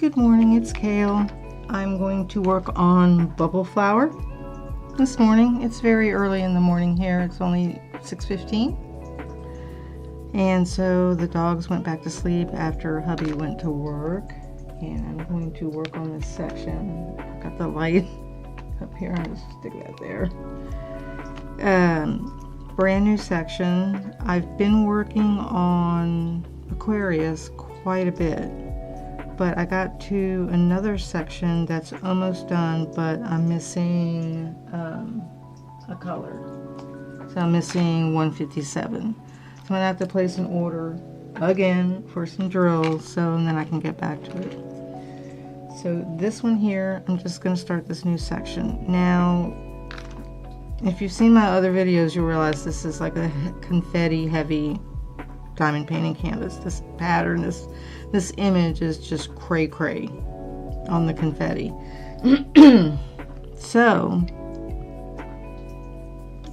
Good morning, it's Kale. I'm going to work on bubble flower this morning. It's very early in the morning here. It's only 6:15. And so the dogs went back to sleep after hubby went to work. And I'm going to work on this section. I've got the light up here. I'll just stick that there. Brand new section. I've been working on Aquarius quite a bit. But I got to another section that's almost done, but I'm missing a color. So I'm missing 157. So I'm gonna have to place an order again for some drills, so and then I can get back to it. So this one here, I'm just gonna start this new section. Now, if you've seen my other videos, you'll realize this is like a confetti heavy diamond painting canvas. This pattern, this image is just cray on the confetti. So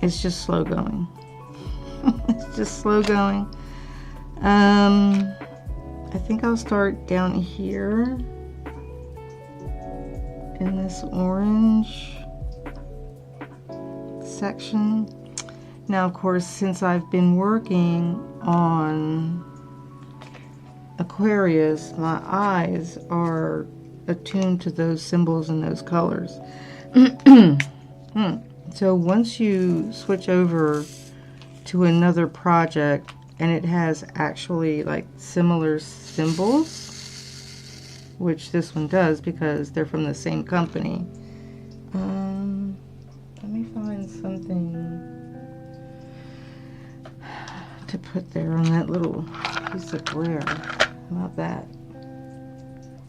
it's just slow going. It's just slow going. I think I'll start down here in this orange section. Now, of course, since I've been working on Aquarius, my eyes are attuned to those symbols and those colors. So once you switch over to another project and it has actually like similar symbols, which this one does because they're from the same company. Let me find something to put there on that little piece of glare. How about that?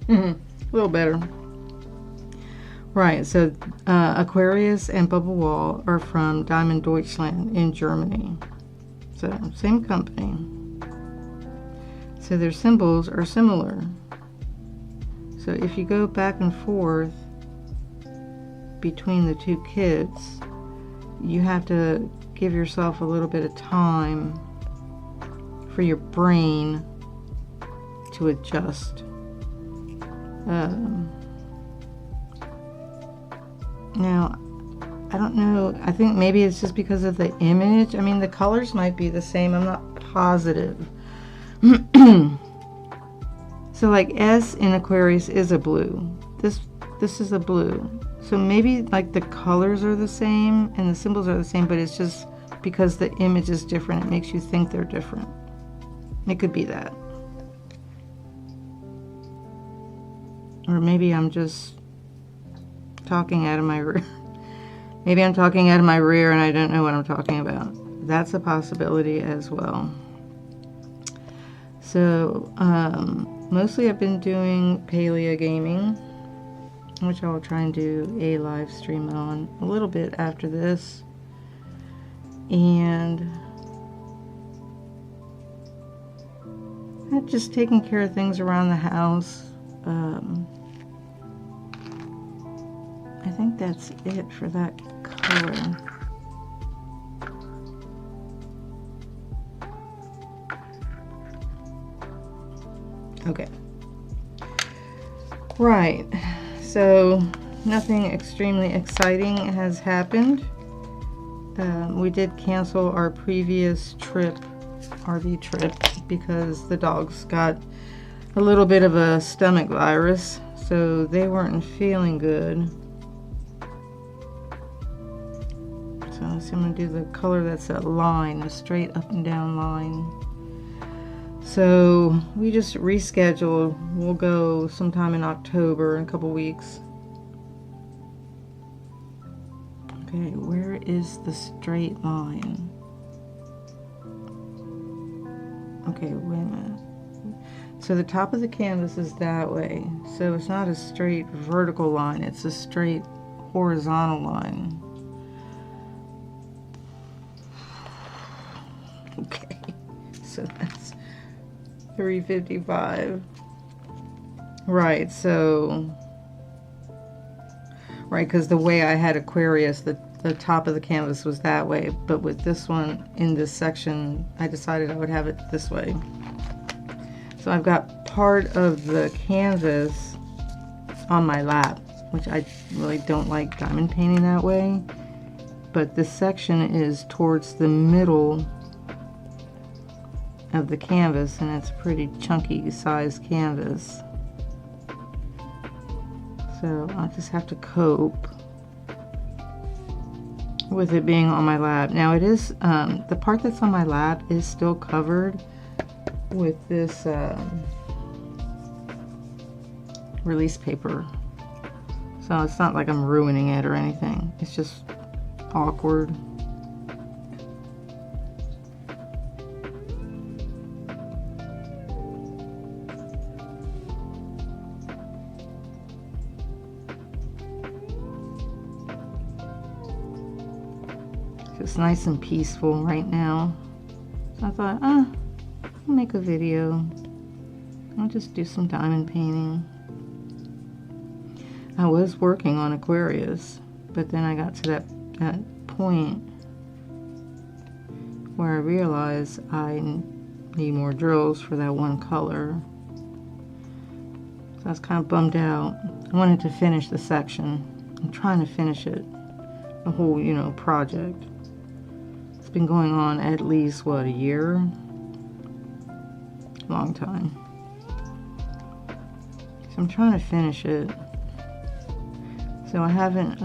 A little better. Right, so Aquarius and Bubble Wall are from Diamond Deutschland in Germany. So same company. So their symbols are similar. So if you go back and forth between the two kits, you have to give yourself a little bit of time for your brain to adjust. Now, I don't know, I think maybe it's just because of the image. I mean, the colors might be the same, I'm not positive. So like S in Aquarius is a blue. This is a blue. So maybe like the colors are the same and the symbols are the same, but it's just because the image is different, it makes you think they're different. It could be that. Or maybe I'm just talking out of my rear. Maybe I'm talking out of my rear and I don't know what I'm talking about. That's a possibility as well. So, mostly I've been doing Paleo gaming, which I will try and do a live stream on a little bit after this. And I'm just taking care of things around the house. I think that's it for that color. Okay. Right. So nothing extremely exciting has happened. We did cancel our previous RV trip, because the dogs got a little bit of a stomach virus, so they weren't feeling good. So I'm going to do the color that's a line, a straight up and down line. So we just rescheduled. We'll go sometime in October, in a couple weeks. Okay, where is the straight line? Okay, wait a minute. So the top of the canvas is that way. So it's not a straight vertical line, it's a straight horizontal line. Okay, so that's 355. Right, so, right, because the way I had Aquarius, the top of the canvas was that way, but with this one in this section, I decided I would have it this way. So I've got part of the canvas on my lap, which I really don't like diamond painting that way. But this section is towards the middle of the canvas, and it's a pretty chunky sized canvas. So I'll just have to cope with it being on my lap. Now it is, the part that's on my lap is still covered with this release paper. So it's not like I'm ruining it or anything. It's just awkward. It's nice and peaceful right now. So I thought, I'll make a video. I'll just do some diamond painting. I was working on Aquarius, but then I got to that point where I realized I need more drills for that one color. So I was kind of bummed out. I wanted to finish the section. I'm trying to finish it, the whole, project. It's been going on at least, what, a year? Long time. So I'm trying to finish it. So I haven't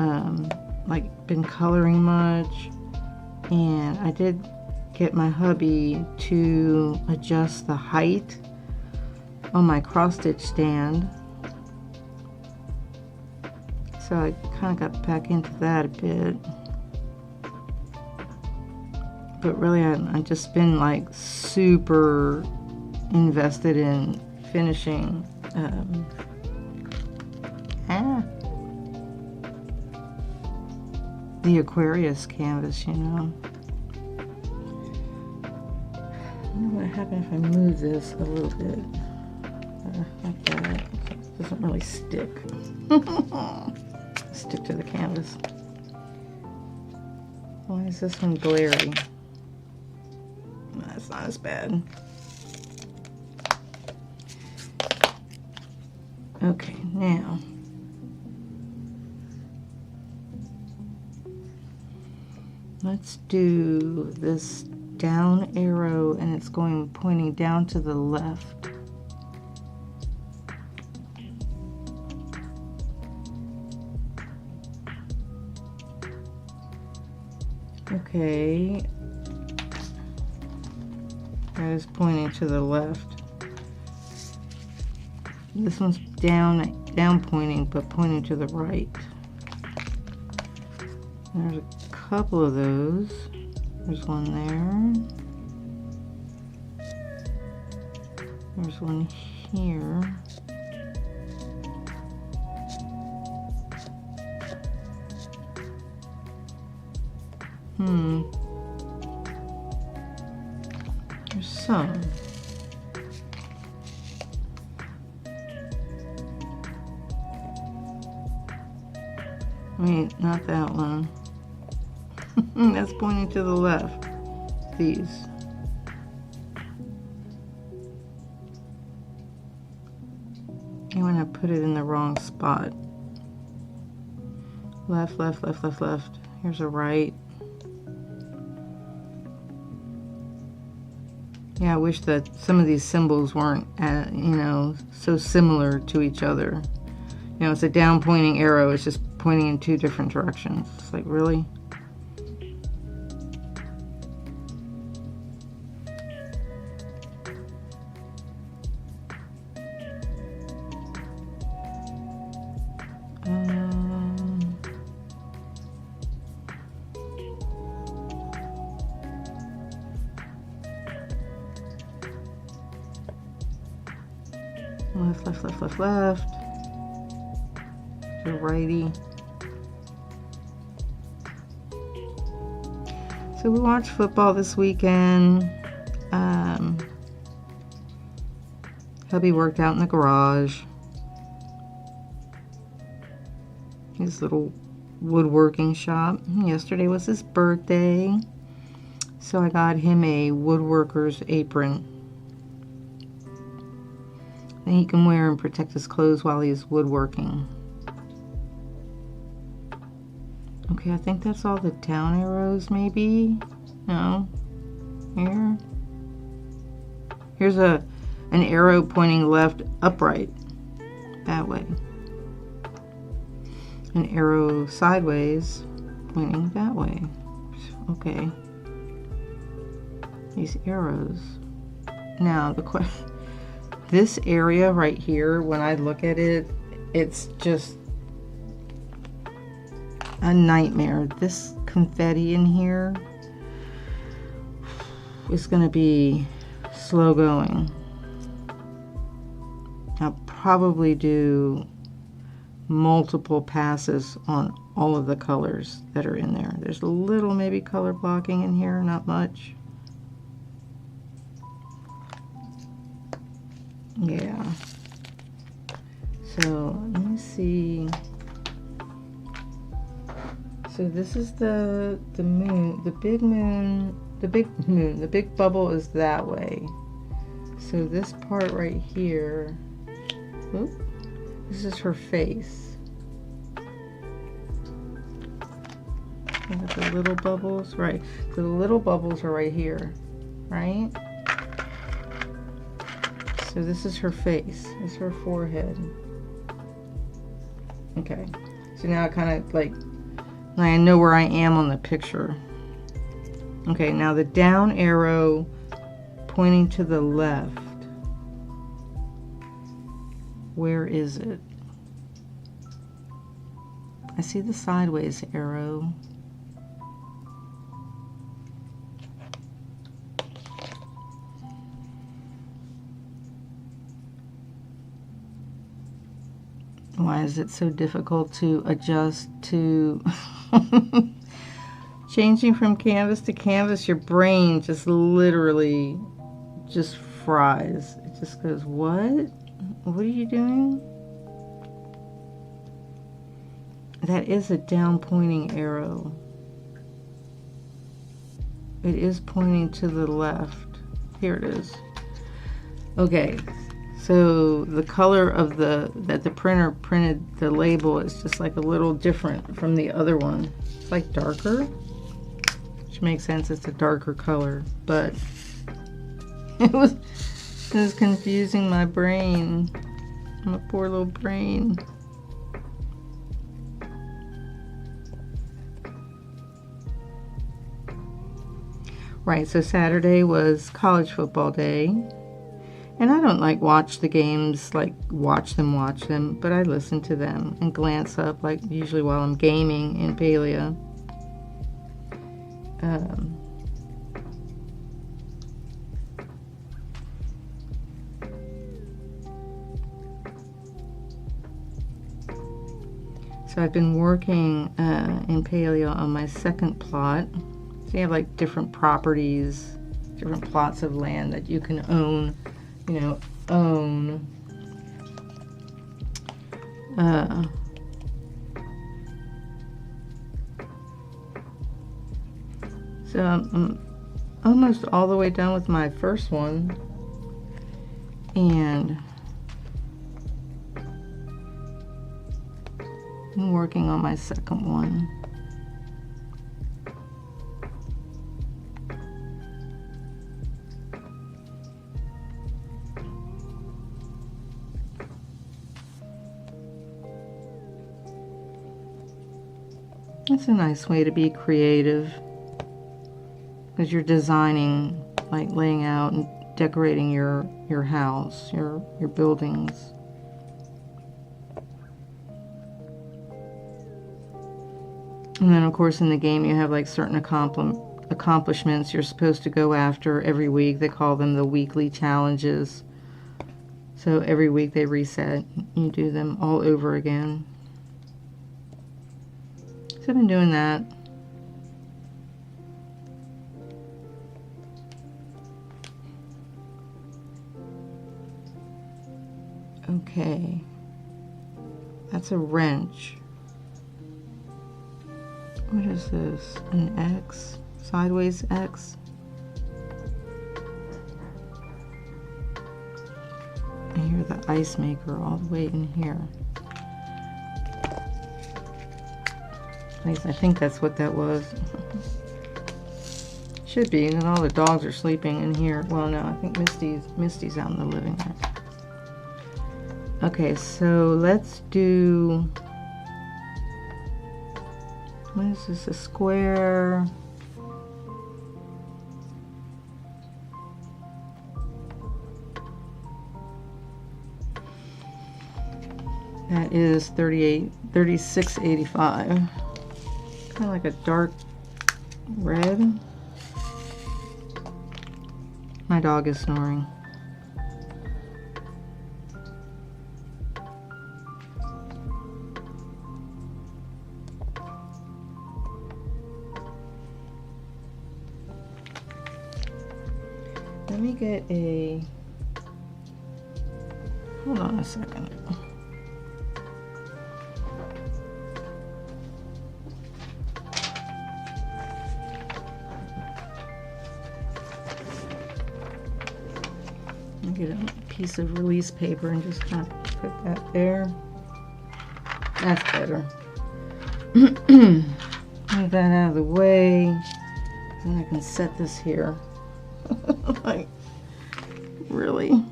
been coloring much, and I did get my hubby to adjust the height on my cross stitch stand. So I kind of got back into that a bit. But really, I've just been like super invested in finishing the Aquarius canvas, I wonder what would happen if I move this a little bit like that. It doesn't really stick. Stick to the canvas. Why is this one glary? That's not as bad. Okay, now let's do this down arrow, and it's pointing down to the left. Okay, that is pointing to the left. This one's down pointing, but pointing to the right. There's a couple of those. There's one there. There's one here. There's some. Wait, not that one. That's pointing to the left. These. And when I put it in the wrong spot. Left, left, left, left, left. Here's a right. Yeah, I wish that some of these symbols weren't, so similar to each other. It's a down pointing arrow. It's just pointing in two different directions. It's like, really? Left, left, left, left, left. The righty. So we watched football this weekend. Hubby worked out in the garage. His little woodworking shop. Yesterday was his birthday, so I got him a woodworker's apron. that he can wear and protect his clothes while he's woodworking. Okay, I think that's all the down arrows, maybe? No? Here? Here's an arrow pointing left upright. That way. An arrow sideways pointing that way. Okay. These arrows. Now, this area right here, when I look at it, it's just a nightmare. This confetti in here is going to be slow going. I'll probably do multiple passes on all of the colors that are in there. There's a little maybe color blocking in here, not much. Yeah. So let me see. So this is the moon, the big moon, the big moon. The big bubble is that way. So this part right here, oop, this is her face. Look at the little bubbles, right? So the little bubbles are right here, right? So this is her face. This is her forehead. Okay. So now I kind of like I know where I am on the picture. Okay, now the down arrow pointing to the left. Where is it? I see the sideways arrow. Why is it so difficult to adjust to changing from canvas to canvas? Your brain just literally just fries. It just goes, what? What are you doing? That is a down pointing arrow. It is pointing to the left. Here it is. Okay. So the color of that the printer printed the label is just like a little different from the other one. It's like darker, which makes sense. It's a darker color, but it was confusing my brain. My poor little brain. Right. So Saturday was college football day. And I don't like watch the games, like watch them, but I listen to them and glance up, like usually while I'm gaming in Palia. So I've been working in Palia on my second plot. So you have like different properties, different plots of land that you can own. You know, own. So I'm almost all the way done with my first one, and I'm working on my second one. It's a nice way to be creative because you're designing, like laying out and decorating your house, your buildings. And then of course in the game you have like certain accomplishments you're supposed to go after every week. They call them the weekly challenges. So every week they reset. You do them all over again. So I've been doing that. Okay. That's a wrench. What is this? An X? Sideways X? I hear the ice maker all the way in here. At least I think that's what that was. Should be, and all the dogs are sleeping in here. Well, no, I think Misty's out in the living room. Okay, so let's do, what is this, a square? That is 36.85. Kind of like a dark red. My dog is snoring. Let me get a, hold on a second. Get a piece of release paper and just kind of put that there. That's better. Move that out of the way. Then I can set this here. Like, really?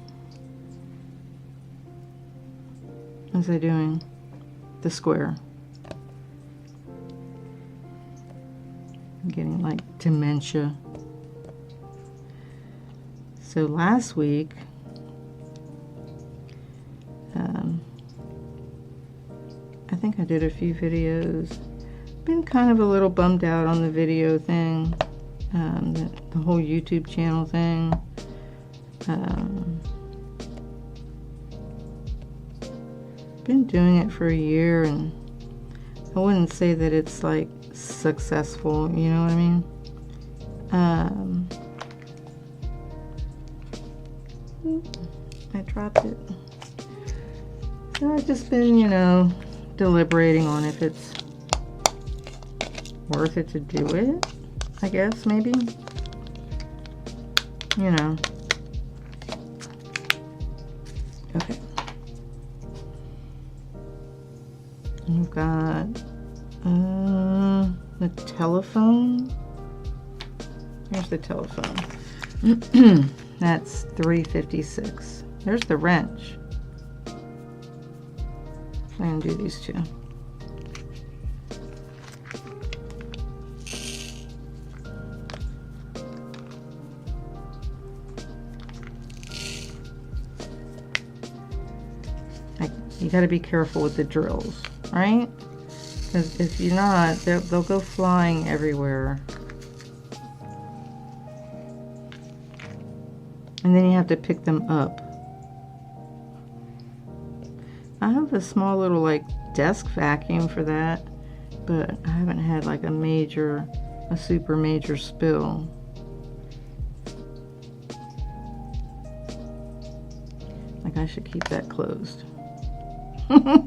What's I doing? The square. I'm getting like dementia. So last week, I think I did a few videos. Been kind of a little bummed out on the video thing, the whole YouTube channel thing. Been doing it for a year, and I wouldn't say that it's like successful, you know what I mean? I dropped it. So I've just been, you know, deliberating on if it's worth it to do it, I guess, maybe. You know. Okay. We've got the telephone. Here's the telephone. That's $3.56. There's the wrench. I'm gonna do these two. You got to be careful with the drills, right? Because if you're not, they'll go flying everywhere. And then you have to pick them up. I have a small little like desk vacuum for that, but I haven't had like a super major spill. Like I should keep that closed.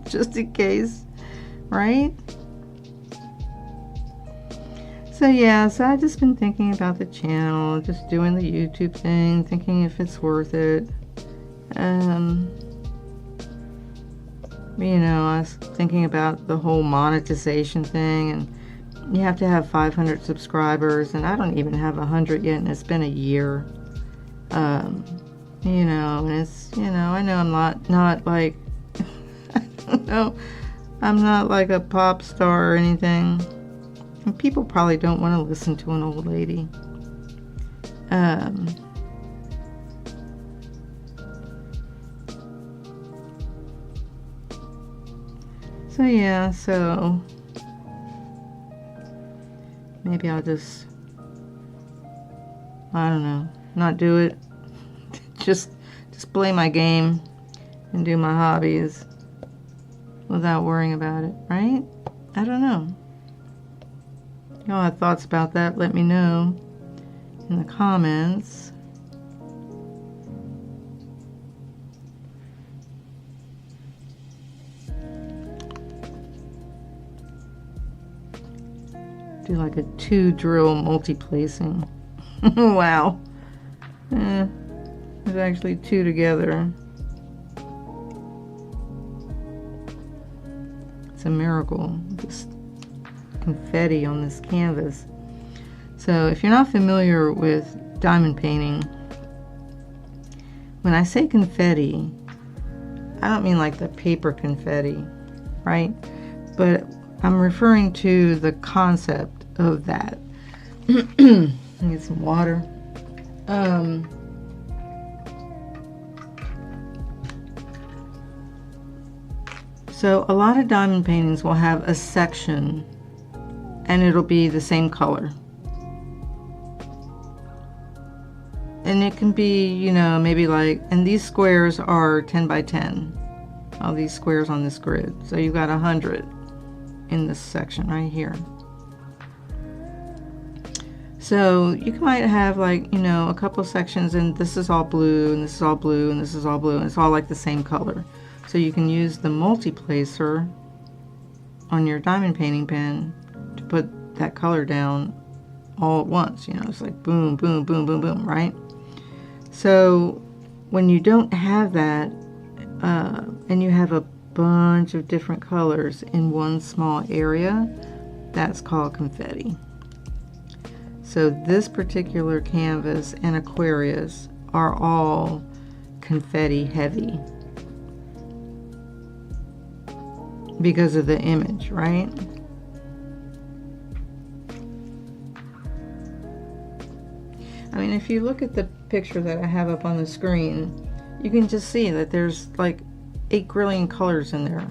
Just in case, right? So yeah, so I've just been thinking about the channel, just doing the YouTube thing, thinking if it's worth it. You know, I was thinking about the whole monetization thing, and you have to have 500 subscribers, and I don't even have 100 yet, and it's been a year. You know, and it's, you know, I know I'm not like, I don't know, I'm not like a pop star or anything. And people probably don't want to listen to an old lady. So yeah, so maybe I'll just, I don't know, not do it. just play my game and do my hobbies without worrying about it, right? I don't know. Y'all have thoughts about that? Let me know in the comments. Do like a 2 drill multi-placing. Wow. There's actually 2 together. It's a miracle, this confetti on this canvas. So if you're not familiar with diamond painting, when I say confetti, I don't mean like the paper confetti, right? But I'm referring to the concept of that. Let me get some water. So a lot of diamond paintings will have a section and it'll be the same color. And it can be, you know, maybe like, and these squares are 10 by 10. All these squares on this grid. So you've got 100 in this section right here. So you might have like, you know, a couple sections and this is all blue and this is all blue and this is all blue and it's all like the same color. So you can use the multi-placer on your diamond painting pen to put that color down all at once. You know, it's like boom, boom, boom, boom, boom, right? So when you don't have that and you have a bunch of different colors in one small area, that's called confetti. So this particular canvas and Aquarius are all confetti heavy because of the image, right? I mean, if you look at the picture that I have up on the screen, you can just see that there's like 8 grillion colors in there.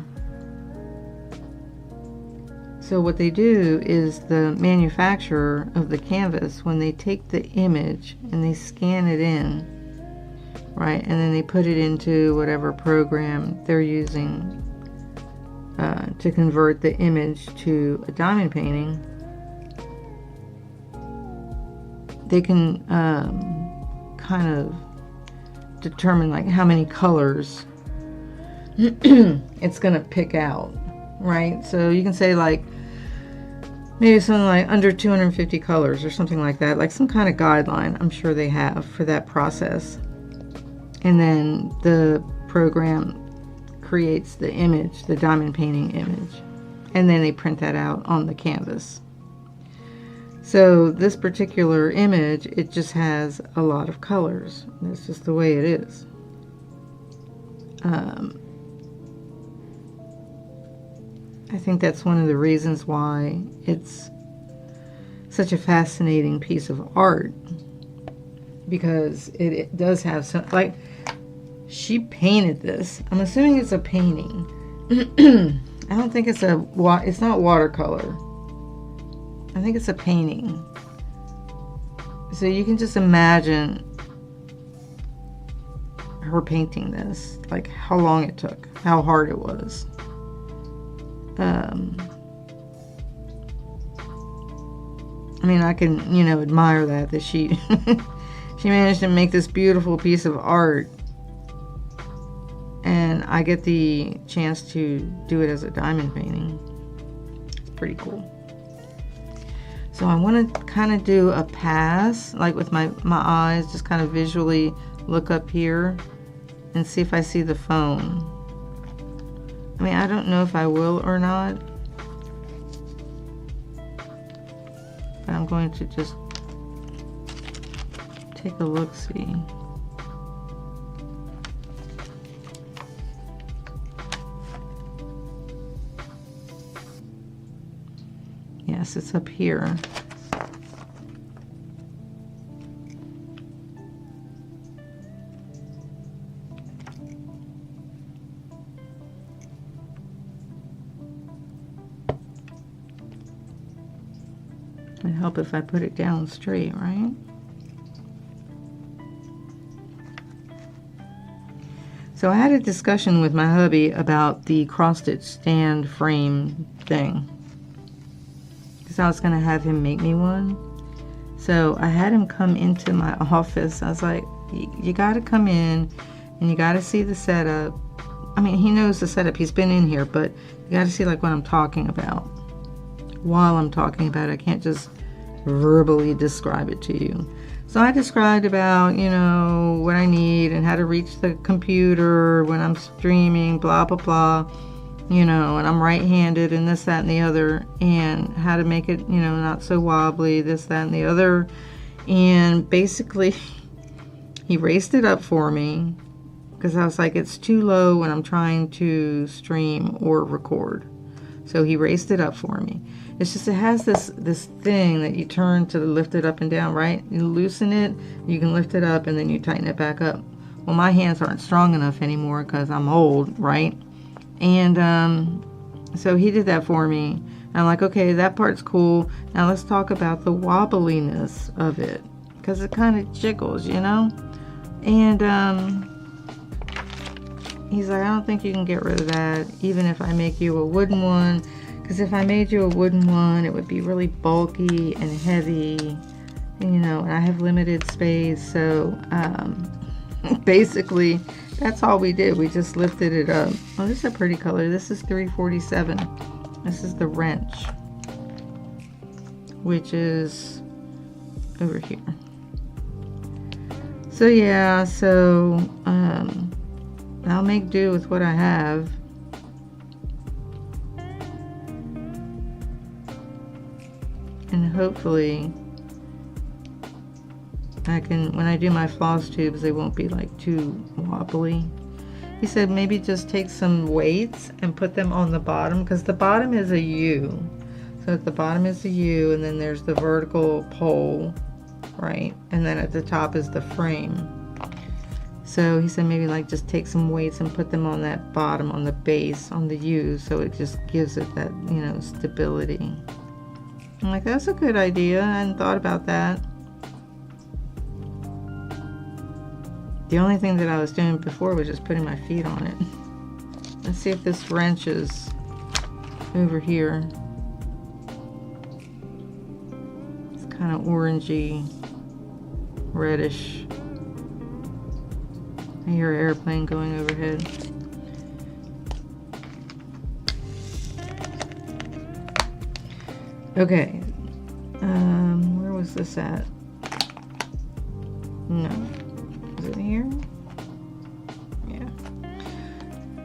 So what they do is the manufacturer of the canvas, when they take the image and they scan it in, right, and then they put it into whatever program they're using to convert the image to a diamond painting, they can kind of determine like how many colors it's gonna pick out, right? So you can say like maybe something like under 250 colors or something like that, like some kind of guideline I'm sure they have for that process. And then the program creates the image, the diamond painting image, and then they print that out on the canvas. So this particular image, it just has a lot of colors. That's just the way it is. I think that's one of the reasons why it's such a fascinating piece of art, because it does have some, like, she painted this. I'm assuming it's a painting. I don't think it's it's not watercolor. I think it's a painting. So you can just imagine her painting this, like how long it took, how hard it was. I mean, I can, you know, admire that she she managed to make this beautiful piece of art, and I get the chance to do it as a diamond painting. It's pretty cool. So I want to kind of do a pass, like with my eyes, just kind of visually look up here and see if I see the phone. I mean, I don't know if I will or not, but I'm going to just take a look-see. Yes, it's up here. It'd help if I put it down straight, right? So I had a discussion with my hubby about the cross-stitch stand frame thing, because I was going to have him make me one. So I had him come into my office. I was like, you got to come in and you got to see the setup. I mean, he knows the setup. He's been in here, but you got to see like what I'm talking about while I'm talking about it. I can't just verbally describe it to you. So I described about, you know, what I need and how to reach the computer when I'm streaming, blah, blah, blah. you know, and I'm right-handed and this, that, and the other, and how to make it, you know, not so wobbly, this, that, and the other. And basically, he raised it up for me because I was like, it's too low when I'm trying to stream or record. So he raised it up for me. It's just, it has this thing that you turn to lift it up and down, right? You loosen it, you can lift it up, and then you tighten it back up. Well, my hands aren't strong enough anymore because I'm old, right? And so he did that for me. And I'm like, okay, that part's cool. Now let's talk about the wobbliness of it, because it kind of jiggles, you know? And he's like, I don't think you can get rid of that, even if I make you a wooden one. Because if I made you a wooden one, it would be really bulky and heavy, you know, and I have limited space. So basically, that's all we did. We just lifted it up. Oh, this is a pretty color. This is 347. This is the wrench, which is over here. So yeah, so I'll make do with what I have. And hopefully I can, when I do my floss tubes, they won't be like too wobbly. He said maybe just take some weights and put them on the bottom, because the bottom is a U. So at the bottom is a U, and then there's the vertical pole, right? And then at the top is the frame. So he said maybe like just take some weights and put them on that bottom, on the base, on the U, so it just gives it that, you know, stability. I'm like, that's a good idea. I hadn't thought about that. The only thing that I was doing before was just putting my feet on it. Let's see if this wrench is over here. It's kind of orangey, reddish. I hear an airplane going overhead. Okay, where was this at? No, is it here? Yeah.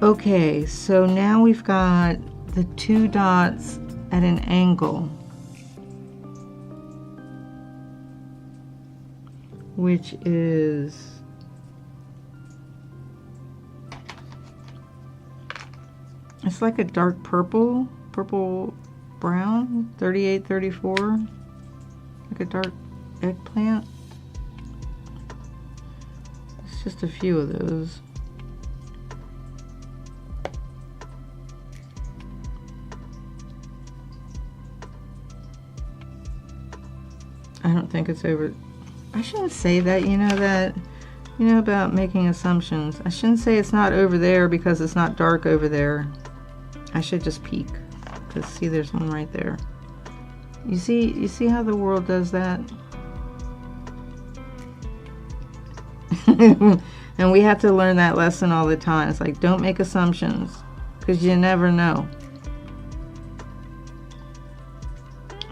Okay, so now we've got the two dots at an angle, which is it's like a dark purple brown, 38, 34, like a dark eggplant. It's just a few of those. I don't think it's over. I shouldn't say that, you know about making assumptions. I shouldn't say it's not over there because it's not dark over there. I should just peek. Because see, there's one right there. You see how the world does that? And we have to learn that lesson all the time. It's like, don't make assumptions, because you never know.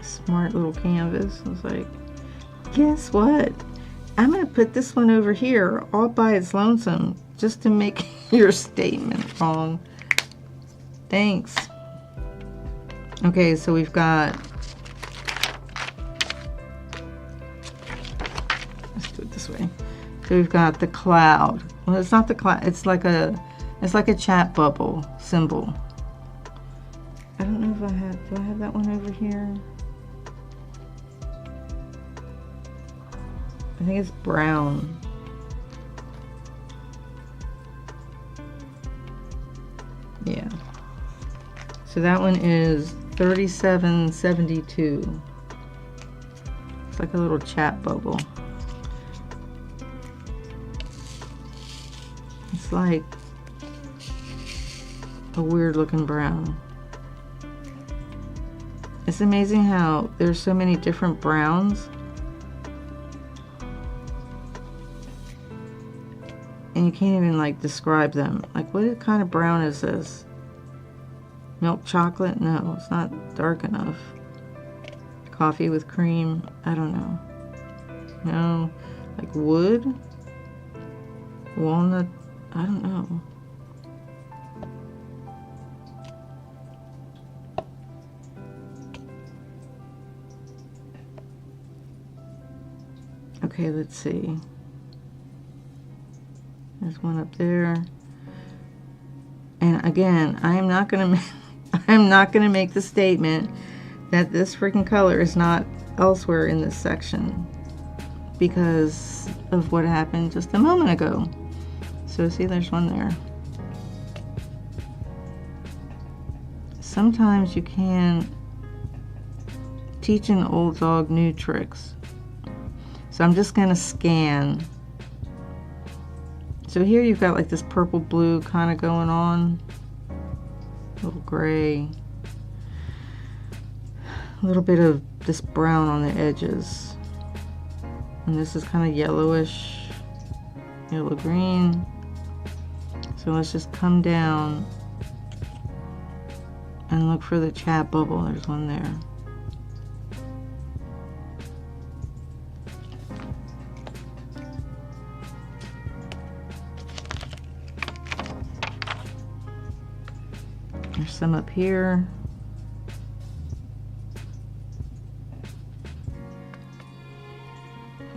Smart little canvas. I was like, guess what? I'm going to put this one over here all by its lonesome just to make your statement wrong. Thanks. Okay, so we've got, let's do it this way. So we've got the cloud. Well, it's not the cloud. It's like a chat bubble symbol. I don't know if I have. Do I have that one over here? I think it's brown. Yeah. So that one is 3772. It's like a little chat bubble. It's like a weird looking brown. It's amazing how there's so many different browns. And you can't even like describe them. Like, what kind of brown is this? Milk chocolate? No, it's not dark enough. Coffee with cream? I don't know. No, like wood? Walnut? I don't know. Okay, let's see. There's one up there. And again, I am not gonna make the statement that this freaking color is not elsewhere in this section because of what happened just a moment ago. So see, there's one there. Sometimes you can teach an old dog new tricks. So I'm just gonna scan. So here you've got like this purple blue kind of going on, a little gray, a little bit of this brown on the edges, and this is kind of yellowish, yellow green. So let's just come down and look for the chat bubble. There's one there. There's some up here.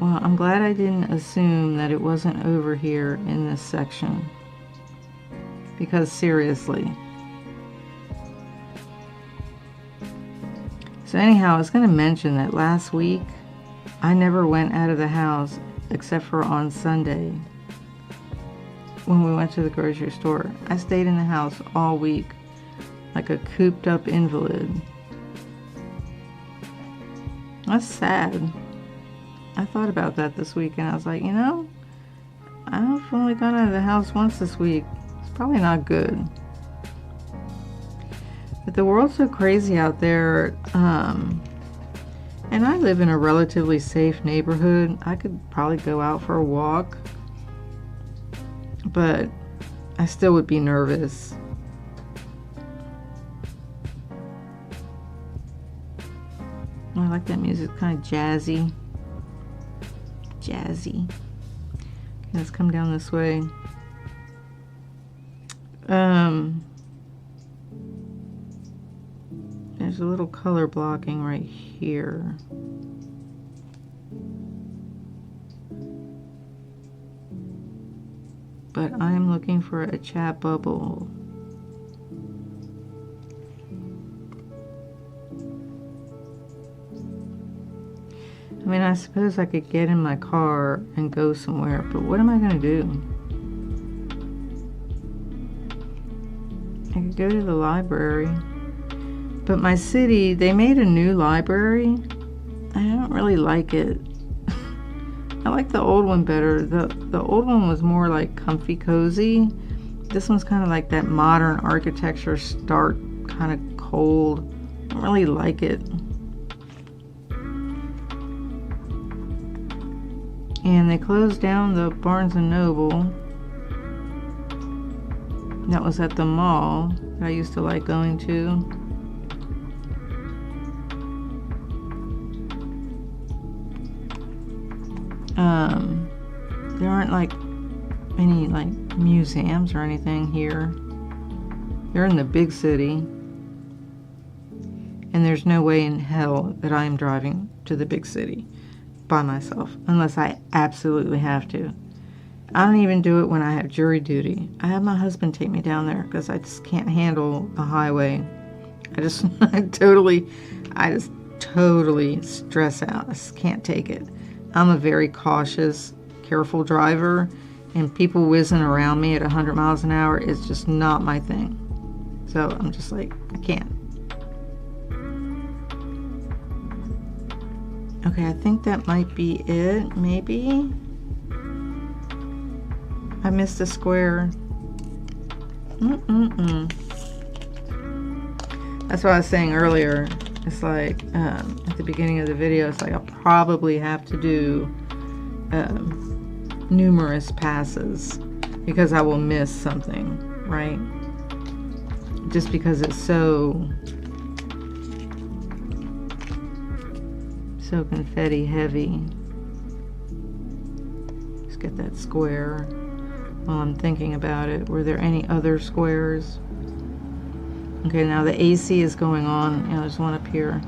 Well, I'm glad I didn't assume that it wasn't over here in this section, because seriously. So anyhow, I was going to mention that last week I never went out of the house except for on Sunday when we went to the grocery store. I stayed in the house all week like a cooped up invalid. That's sad. I thought about that this week and I was like, you know, I've only gone out of the house once this week. It's probably not good. But the world's so crazy out there, and I live in a relatively safe neighborhood. I could probably go out for a walk, but I still would be nervous. I like that music, kind of jazzy. Jazzy. Okay, let's come down this way. There's a little color blocking right here. But I'm looking for a chat bubble. I mean, I suppose I could get in my car and go somewhere, but what am I going to do? I could go to the library. But my city, they made a new library. I don't really like it. I like the old one better. The old one was more like comfy cozy. This one's kind of like that modern architecture, stark, kind of cold. I don't really like it. And they closed down the Barnes & Noble. That was at the mall that I used to like going to. There aren't like any like museums or anything here. They're in the big city. And there's no way in hell that I am driving to the big city by myself unless I absolutely have to. I don't even do it when I have jury duty. I have my husband take me down there because I just can't handle the highway. I just totally stress out. I just can't take it. I'm a very cautious, careful driver, and people whizzing around me at 100 miles an hour is just not my thing. So I'm just like, I can't. Okay, I think that might be it, maybe. I missed a square. That's what I was saying earlier. It's like, at the beginning of the video, it's like I'll probably have to do numerous passes because I will miss something, right? Just because it's so confetti heavy. Let's get that square while I'm thinking about it. Were there any other squares? Okay, now the AC is going on. Yeah, there's one up here.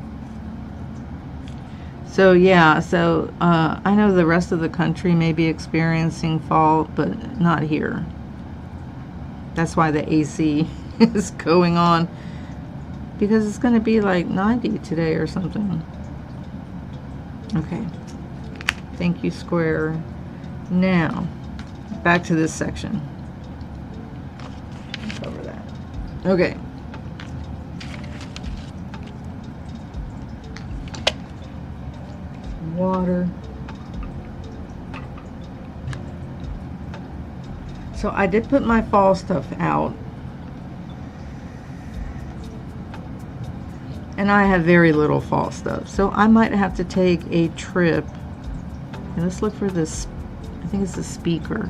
So yeah, so I know the rest of the country may be experiencing fall, but not here. That's why the AC is going on, because it's going to be like 90 today or something. Okay, thank you, square. Now, back to this section. Cover that. Okay. Water. So I did put my fall stuff out, and I have very little fall stuff, so I might have to take a trip. And let's look for this. I think it's the speaker.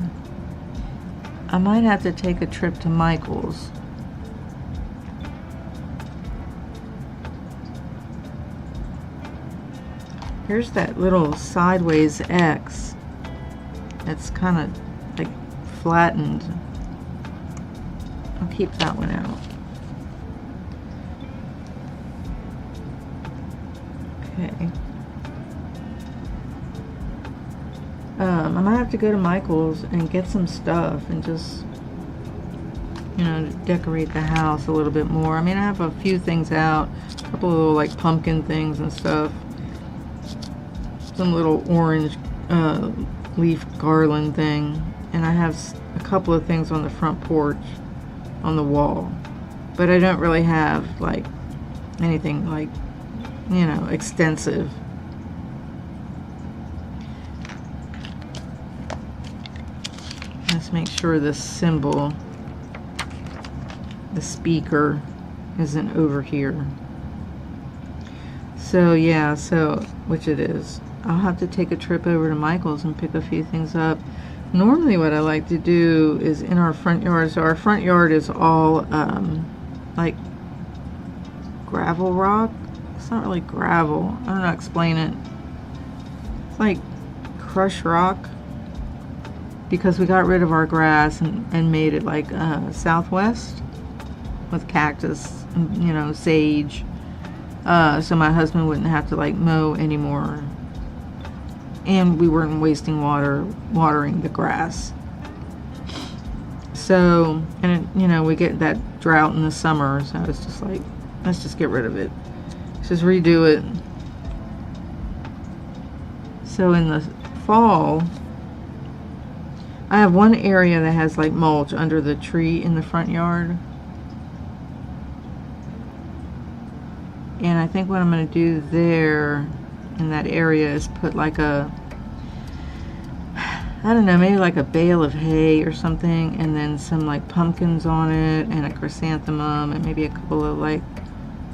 I might have to take a trip to Michael's. Here's that little sideways X. It's kind of like flattened. I'll keep that one out. Okay. I might have to go to Michael's and get some stuff and just, you know, decorate the house a little bit more. I mean, I have a few things out, a couple of little like pumpkin things and stuff. Some little orange leaf garland thing, and I have a couple of things on the front porch on the wall, but I don't really have like anything like, you know, extensive. Let's make sure this symbol, the speaker, isn't over here. So yeah, so which it is. I'll have to take a trip over to Michael's and pick a few things up. Normally what I like to do is in our front yard. So our front yard is all like gravel rock. It's not really gravel. I don't know how to explain it. It's like crushed rock, because we got rid of our grass and made it like Southwest with cactus and, you know, sage. So my husband wouldn't have to like mow anymore. And we weren't wasting water watering the grass. So, and it, you know, we get that drought in the summer, so it's just like, let's just get rid of it. Let's just redo it. So in the fall, I have one area that has like mulch under the tree in the front yard. And I think what I'm going to do there in that area is put like a, I don't know, maybe like a bale of hay or something, and then some like pumpkins on it, and a chrysanthemum, and maybe a couple of like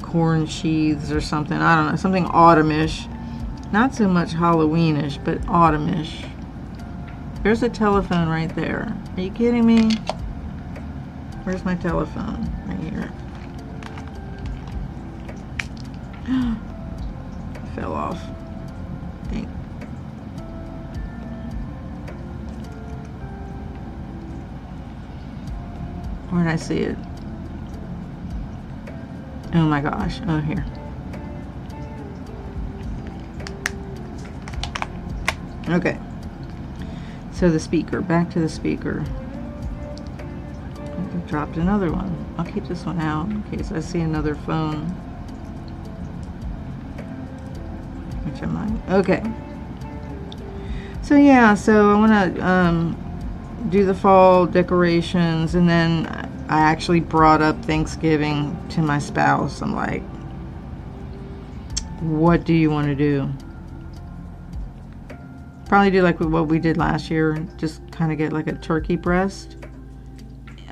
corn sheaths or something. I don't know, something autumnish. Not so much Halloweenish, but autumnish. There's a telephone right there. Are you kidding me? Where's my telephone? Right here. Fell off. Dang. Where did I see it? Oh my gosh. Oh, here. Okay. So the speaker. Back to the speaker. I dropped another one. I'll keep this one out in case I see another phone. Which I might. Okay. So yeah, so I want to do the fall decorations, and then I actually brought up Thanksgiving to my spouse. I'm like, what do you want to do? Probably do like what we did last year, just kind of get like a turkey breast,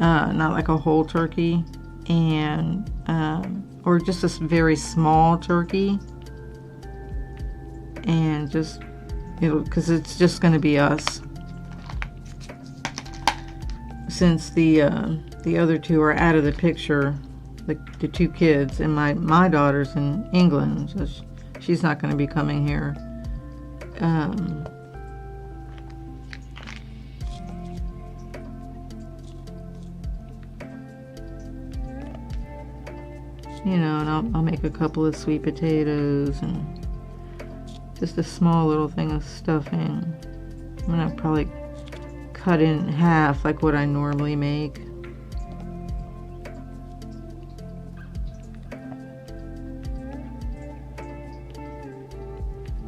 not like a whole turkey, and or just a very small turkey, and just, because it's just going to be us, since the other two are out of the picture, the two kids, and my daughter's in England, so she's not going to be coming here. You know, and I'll make a couple of sweet potatoes and Just a small little thing of stuffing. I'm gonna probably cut it in half like what I normally make.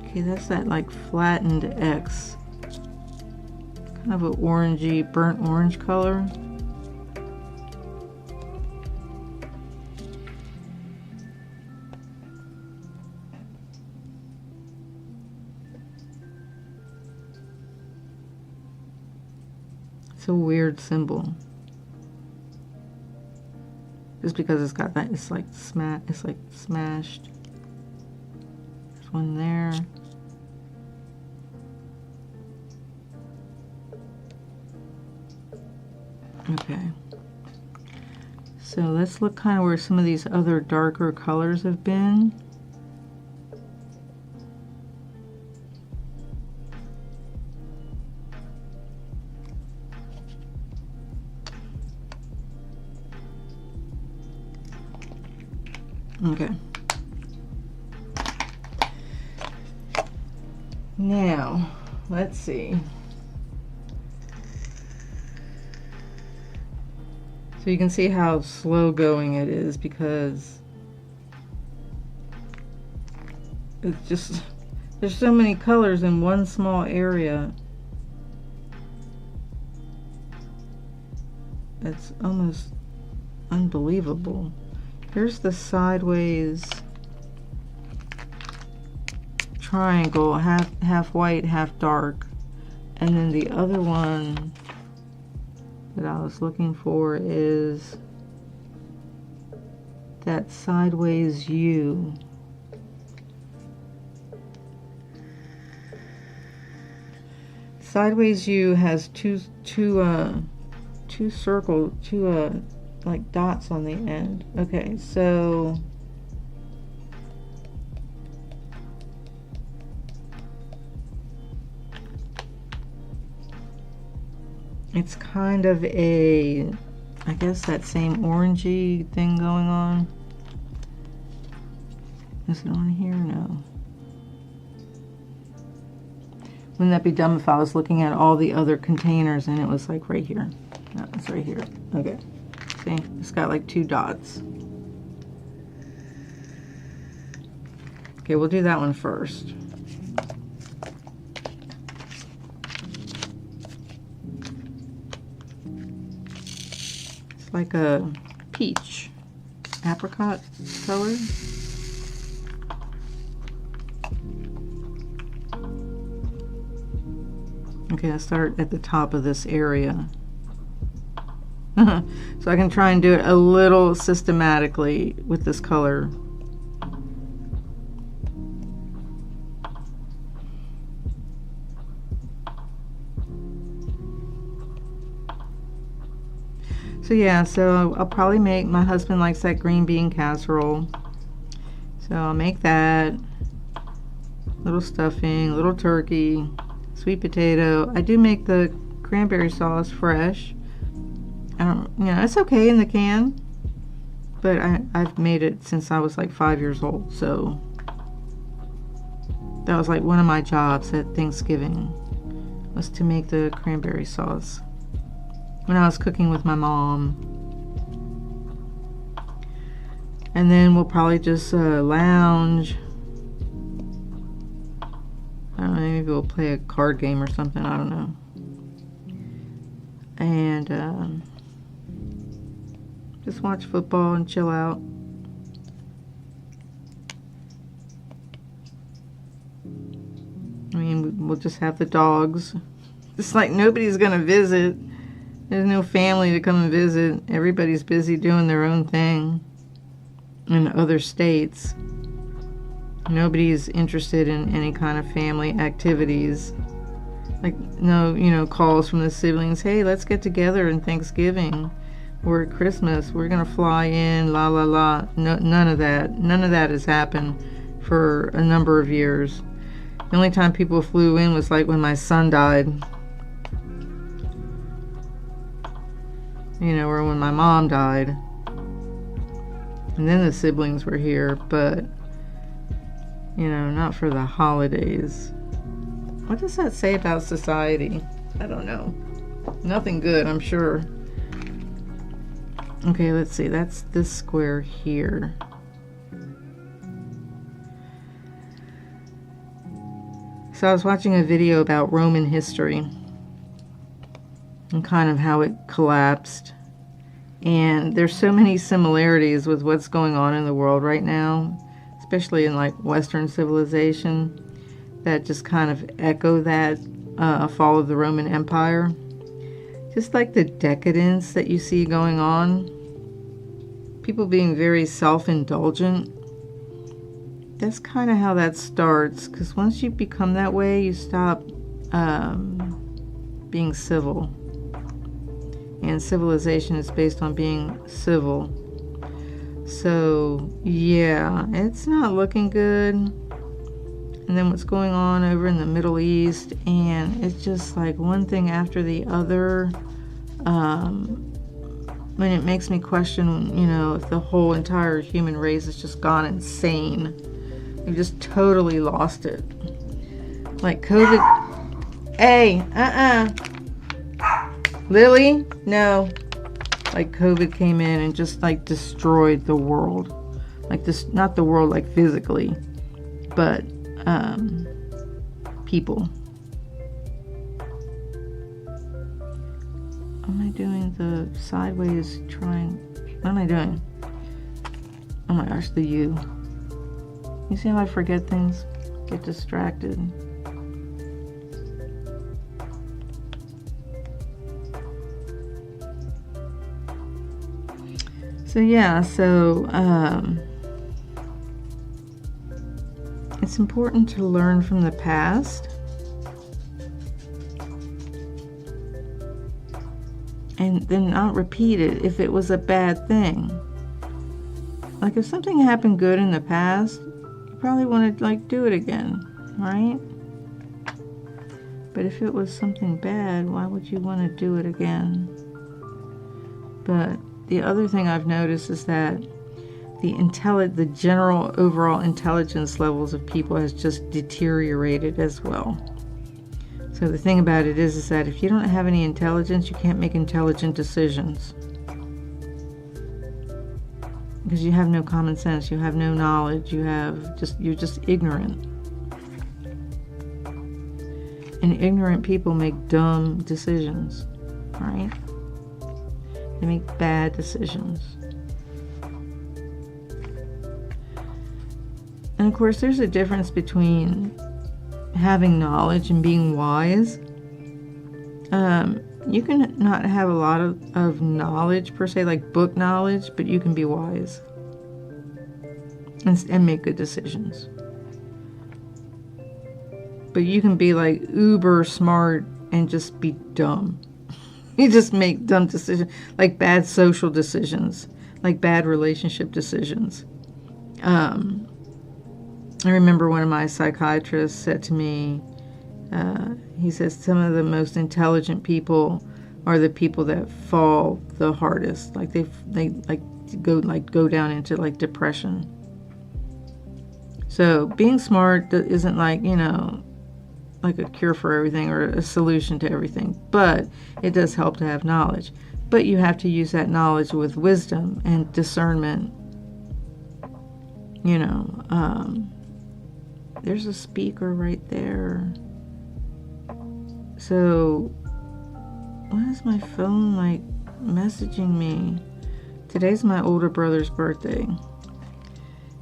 Okay, that's that like flattened X. Kind of an orangey, burnt orange color. It's a weird symbol. Just because it's got that, it's like smashed. There's one there. Okay, so let's look kind of where some of these other darker colors have been. Okay. Now, let's see. So you can see how slow going it is because it's just, there's so many colors in one small area. It's almost unbelievable. Here's the sideways triangle, half white, half dark. And then the other one that I was looking for is that sideways U. Sideways U has two like dots on the end. Okay, so it's kind of a, I guess that same orangey thing going on. Is it on here? No. Wouldn't that be dumb if I was looking at all the other containers and it was like right here? No, it's right here. Okay. See, it's got like two dots. Okay, we'll do that one first. It's like a peach, apricot color. Okay, I'll start at the top of this area. So I can try and do it a little systematically with this color. So yeah, so I'll probably make, my husband likes that green bean casserole. So I'll make that. Little stuffing, little turkey, sweet potato. I do make the cranberry sauce fresh. I don't, you know, it's okay in the can, but I've made it since I was like 5 years old, so that was like one of my jobs at Thanksgiving, was to make the cranberry sauce when I was cooking with my mom. And then we'll probably just lounge. I don't know, maybe we'll play a card game or something, I don't know. And just watch football and chill out. I mean, we'll just have the dogs. It's like nobody's gonna visit. There's no family to come and visit. Everybody's busy doing their own thing in other states. Nobody's interested in any kind of family activities. Like, no, you know, calls from the siblings, hey, let's get together in Thanksgiving or at Christmas. We're gonna fly in, la la la. No, none of that. None of that has happened for a number of years. The only time people flew in was like when my son died. You know, or when my mom died. And then the siblings were here, but You know, not for the holidays. What does that say about society? I don't know. Nothing good, I'm sure. Okay, let's see. That's this square here. So I was watching a video about Roman history and kind of how it collapsed. And there's so many similarities with what's going on in the world right now, especially in like Western civilization, that just kind of echo that fall of the Roman Empire. Just like the decadence that you see going on, people being very self-indulgent. That's kind of how that starts, because once you become that way, you stop being civil. And civilization is based on being civil. So, yeah, it's not looking good. And then what's going on over in the Middle East, and it's just like one thing after the other. When it makes me question, you know, if the whole entire human race has just gone insane. They've just totally lost it. Like COVID. Hey, Lily? No. Like COVID came in and just like destroyed the world. Like this, not the world like physically, but people. Am I doing the sideways trying? What am I doing? Oh my gosh, the U. You see how I forget things? Get distracted. So yeah, it's important to learn from the past and then not repeat it if it was a bad thing. Like if something happened good in the past, you probably want to like do it again, right? But if it was something bad, why would you want to do it again? But the other thing I've noticed is that the general overall intelligence levels of people has just deteriorated as well. So the thing about it is that if you don't have any intelligence, you can't make intelligent decisions. Because you have no common sense, you have no knowledge, you're just ignorant. And ignorant people make dumb decisions, right? They make bad decisions. And of course, there's a difference between having knowledge and being wise. You can not have a lot of knowledge per se, like book knowledge, but you can be wise and make good decisions. But you can be like uber smart and just be dumb. You just make dumb decisions, like bad social decisions, like bad relationship decisions. I remember one of my psychiatrists said to me, he says some of the most intelligent people are the people that fall the hardest. Like they go down into like depression. So being smart isn't like, you know, like a cure for everything or a solution to everything, but it does help to have knowledge. But you have to use that knowledge with wisdom and discernment. You know, there's a speaker right there. So, why is my phone like messaging me? Today's my older brother's birthday.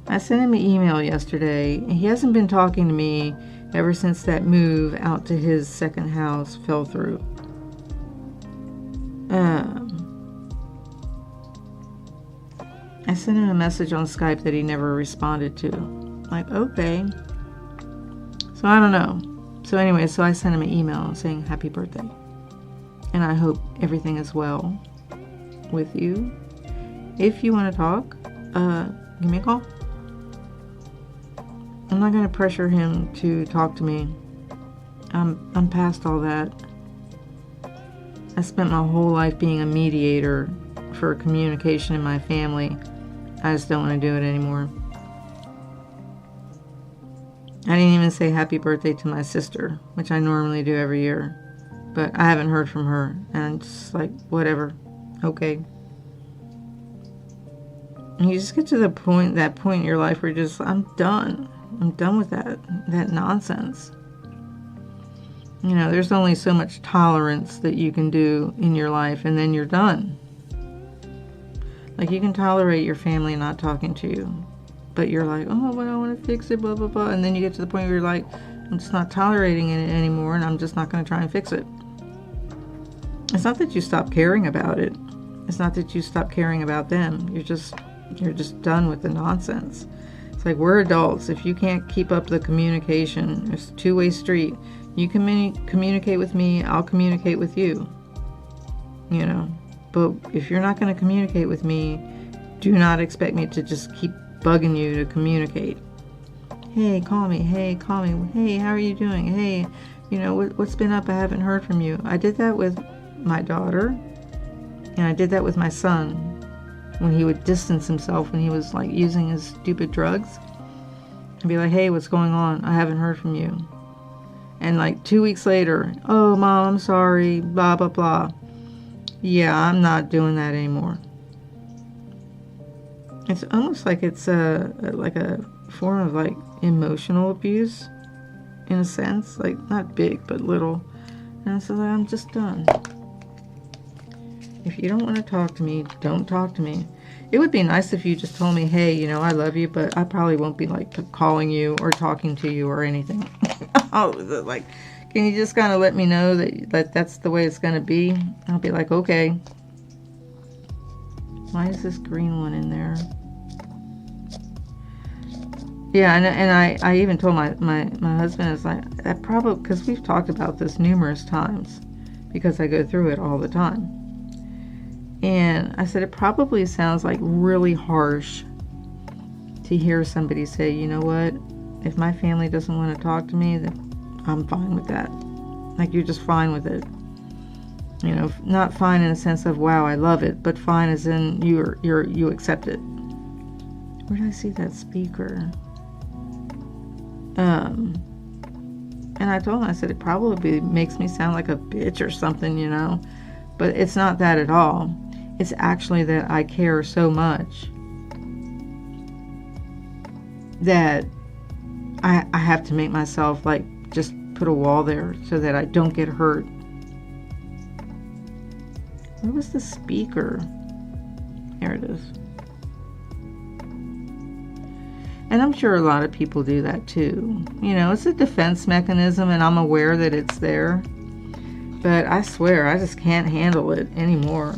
I sent him an email yesterday, and he hasn't been talking to me ever since that move out to his second house fell through. I sent him a message on Skype that he never responded to. Like, okay. So I don't know. So anyway, so I sent him an email saying happy birthday. And I hope everything is well with you. If you want to talk, give me a call. I'm not going to pressure him to talk to me. I'm past all that. I spent my whole life being a mediator for communication in my family. I just don't want to do it anymore. I didn't even say happy birthday to my sister, which I normally do every year. But I haven't heard from her. And I'm just like, whatever. Okay. And you just get to that point in your life where you're just, I'm done. I'm done with that nonsense. You know, there's only so much tolerance that you can do in your life, and then you're done. Like, you can tolerate your family not talking to you, but you're like, oh, well, I want to fix it, blah, blah, blah. And then you get to the point where you're like, I'm just not tolerating it anymore, and I'm just not going to try and fix it. It's not that you stop caring about it. It's not that you stop caring about them. You're just done with the nonsense. It's like, we're adults. If you can't keep up the communication, it's a two-way street. You can communicate with me, I'll communicate with you. You know, but if you're not going to communicate with me, do not expect me to just keep bugging you to communicate. Hey, call me. Hey, call me. Hey, how are you doing? Hey, you know, what's been up? I haven't heard from you. I did that with my daughter, and I did that with my son when he would distance himself when he was like using his stupid drugs. I'd be like, hey, what's going on? I haven't heard from you. And like 2 weeks later, oh, Mom, I'm sorry, blah, blah, blah. Yeah, I'm not doing that anymore. It's almost like it's like a form of like emotional abuse, in a sense. Like, not big, but little. And so I'm just done. If you don't want to talk to me, don't talk to me. It would be nice if you just told me, hey, you know, I love you, but I probably won't be like calling you or talking to you or anything. Like, can you just kind of let me know that that's the way it's going to be? I'll be like, okay. Why is this green one in there? Yeah, and I even told my husband, is like, that probably, because we've talked about this numerous times, because I go through it all the time. And I said, it probably sounds like really harsh to hear somebody say, you know what, if my family doesn't want to talk to me, then I'm fine with that. Like, you're just fine with it. You know, not fine in the sense of, wow, I love it, but fine as in you accept it. Where did I see that speaker? And I told him, I said, it probably makes me sound like a bitch or something, you know, but it's not that at all. It's actually that I care so much that I have to make myself like just put a wall there so that I don't get hurt. Where was the speaker? Here it is. And I'm sure a lot of people do that too. You know, it's a defense mechanism, and I'm aware that it's there. But I swear, I just can't handle it anymore.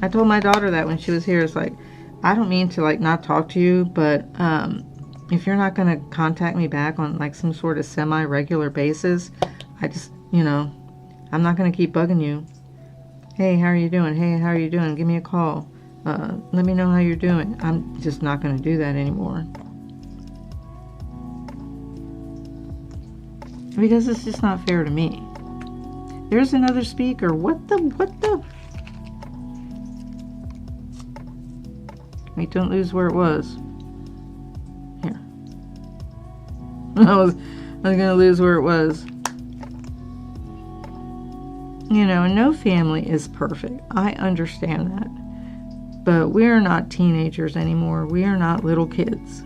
I told my daughter that when she was here. It's like, I don't mean to like not talk to you, but if you're not going to contact me back on like some sort of semi-regular basis, I just, you know, I'm not going to keep bugging you. Hey, how are you doing? Hey, how are you doing? Give me a call. Let me know how you're doing. I'm just not going to do that anymore. Because it's just not fair to me. There's another speaker. What the? Wait, don't lose where it was. Here. I was going to lose where it was. You know, no family is perfect. I understand that. But we're not teenagers anymore. We are not little kids.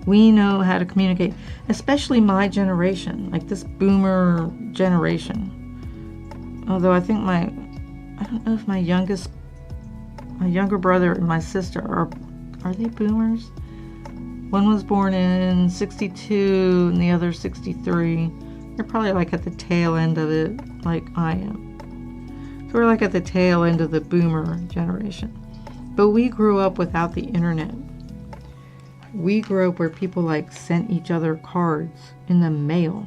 We know how to communicate, especially my generation, like this boomer generation. Although I think I don't know if my younger brother and my sister are they boomers? One was born in 62 and the other 63. They're probably like at the tail end of it, like I am. So we're like at the tail end of the boomer generation. But we grew up without the internet. We grew up where people like sent each other cards in the mail,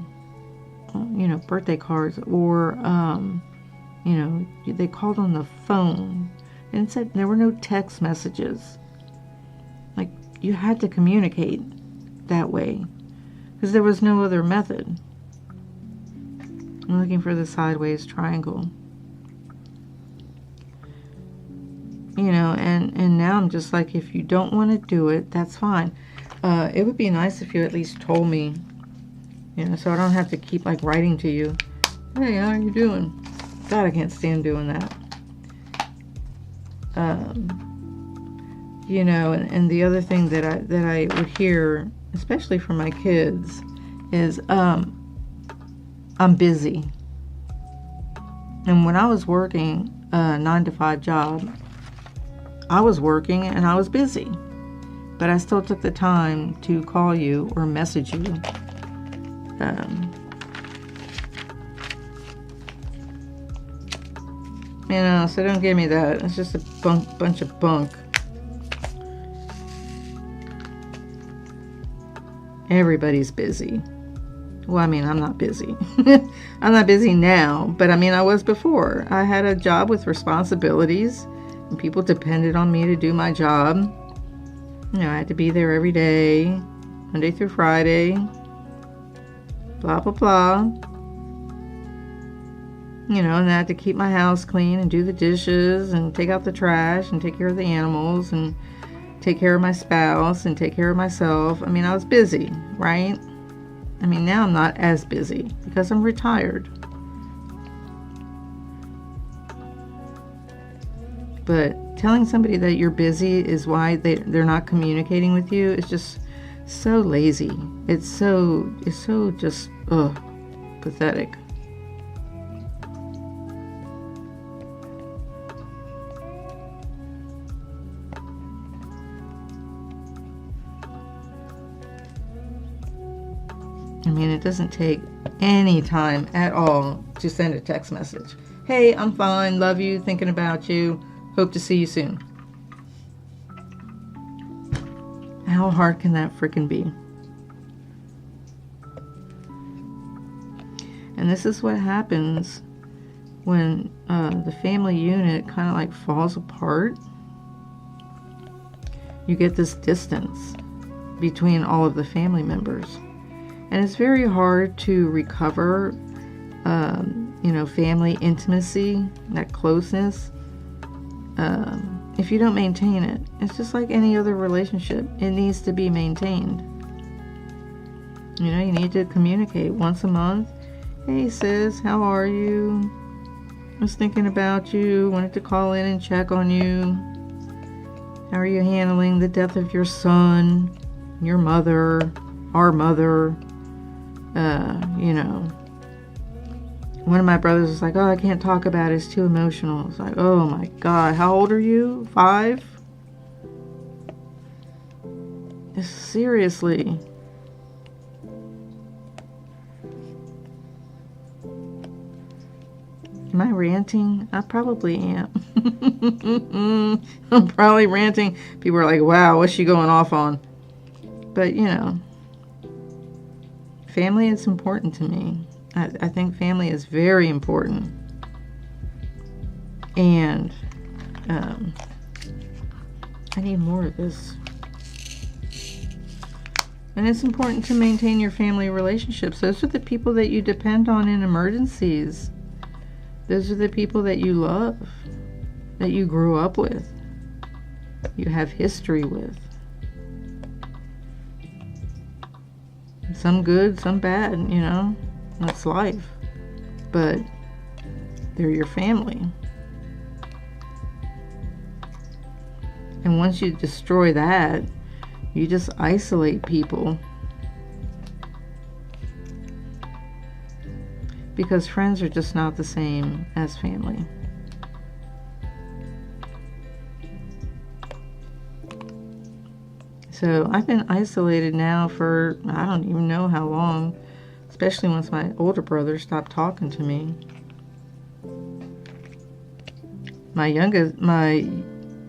you know, birthday cards, or, you know, they called on the phone, and it said there were no text messages. Like, you had to communicate that way because there was no other method. I'm looking for the sideways triangle. You know, and now I'm just like, if you don't want to do it, that's fine. It would be nice if you at least told me, you know, so I don't have to keep like writing to you. Hey, how are you doing? God, I can't stand doing that. You know, and the other thing that I would hear, especially from my kids, is I'm busy. And when I was working a 9-to-5 job, I was working and I was busy. But I still took the time to call you or message you. You know, so don't give me that. It's just a bunch of bunk. Everybody's busy. Well, I mean, I'm not busy. I'm not busy now, but I mean, I was before. I had a job with responsibilities, and people depended on me to do my job. You know, I had to be there every day, Monday through Friday, blah, blah, blah. You know, and I had to keep my house clean and do the dishes and take out the trash and take care of the animals and take care of my spouse and take care of myself. I mean, I was busy, right? I mean, now I'm not as busy because I'm retired. But telling somebody that you're busy is why they're not communicating with you is just so lazy. It's so just, pathetic. I mean, it doesn't take any time at all to send a text message. Hey, I'm fine, love you, thinking about you, hope to see you soon. How hard can that freaking be? And this is what happens when the family unit kind of like falls apart. You get this distance between all of the family members. And it's very hard to recover, you know, family intimacy, that closeness, if you don't maintain it. It's just like any other relationship. It needs to be maintained. You know, you need to communicate once a month. Hey, sis, how are you? I was thinking about you. Wanted to call in and check on you. How are you handling the death of your son, your mother, our mother? You know, one of my brothers was like, oh, I can't talk about it, it's too emotional. It's like, oh my God, how old are you? 5? Seriously. Am I ranting? I probably am. I'm probably ranting. People are like, wow, what's she going off on? But, you know, family is important to me. I think family is very important. And I need more of this. And it's important to maintain your family relationships. Those are the people that you depend on in emergencies. Those are the people that you love, that you grew up with, you have history with. Some good, some bad, you know, that's life. But they're your family. And once you destroy that, you just isolate people. Because friends are just not the same as family. So I've been isolated now for I don't even know how long, especially once my older brother stopped talking to me. I